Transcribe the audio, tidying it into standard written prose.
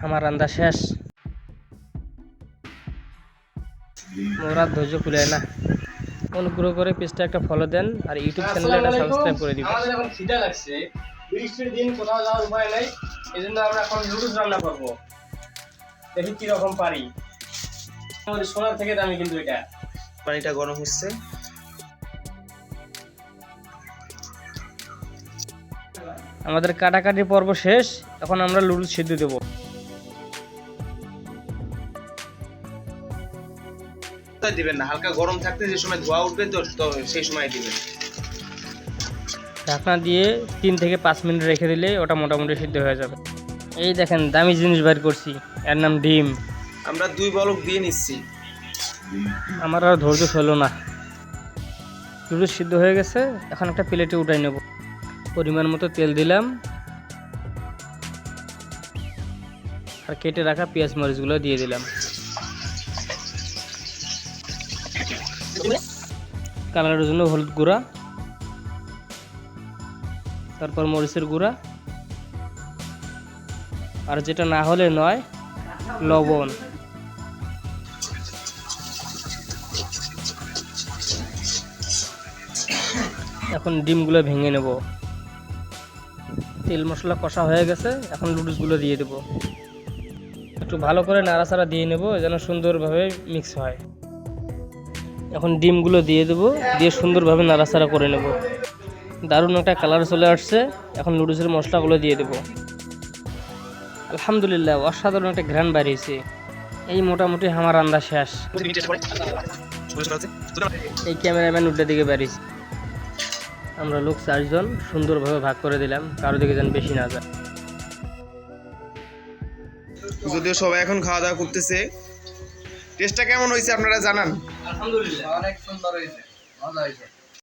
আমার রান্না শেষ। মোর আর ধৈর্য কুলায় না। অনুগ্রহ করে পেজটা একটা ফলো দেন আর ইউটিউব চ্যানেলে একটা সাবস্ক্রাইব করে দিবেন। আমাদের এখন খিদা লাগছে, বৃষ্টির দিন কোথাও যাওয়ার উপায় নাই, এজন্য আমরা এখন নুডলস রান্না করব। দেখি কি রকম পারি। আমাদের সোনার থেকে দামি কিন্তু এটা। পানিটা গরম হচ্ছে। আমাদের কাটাকাটি পর্ব শেষ, এখন আমরা নুডলস সিদ্ধ দেবো। দিবেন না, হালকা গরম থাকতে যে সময় ধোয়া উঠবে তো সেই সময় দিবেন। ঢাকনা দিয়ে 3 থেকে 5 মিনিট রেখে দিলে ওটা মোটামুটি সিদ্ধ হয়ে যাবে। এই দেখেন দামি জিনিস বের করছি, এর নাম ডিম। আমরা 2 বলক দিয়ে নিচ্ছি। আমার আর ধৈর্য হলো না। নুডলস সিদ্ধ হয়ে গেছে, এখন একটা প্লেটে উঠাই নেব। পরিমাণ মতো তেল দিলাম আর কেটে রাখা পেঁয়াজ মরিচগুলো দিয়ে দিলাম। কালারের জন্য হলুদ গুঁড়া, তারপর মরিচের গুঁড়া, আর যেটা না হলে নয় লবণ। এখন ডিমগুলো ভেঙে নেব। তেল মশলা কষা হয়ে গেছে, এখন নুডলসগুলো দিয়ে দেব। একটু ভালো করে নাড়াচাড়া দিয়ে নেব যেন সুন্দরভাবে মিক্স হয়। এখন ডিমগুলো দিয়ে দেব, দিয়ে সুন্দরভাবে নাড়াচাড়া করে নেব। দারুণ একটা কালার চলে আসছে। এখন নুডলসের মশলাগুলো দিয়ে দেব। আলহামদুলিল্লাহ, অসাধারণ একটা ঘ্রাণ বাড়িয়েছে। এই মোটামুটি আমার রান্না শেষ। এই ক্যামেরাম্যান উল্টা দিকে বাড়িয়েছে। আমরা লোক 4 জন সুন্দরভাবে ভাগ করে দিলাম, কারো দিকে যেন বেশি না যায়। যদিও সবাই এখন খাওয়া দাওয়া করতেছে। টেস্টটা কেমন হয়েছে আপনারা জানান। আলহামদুলিল্লাহ অনেক সুন্দর হয়েছে, মজা হয়েছে।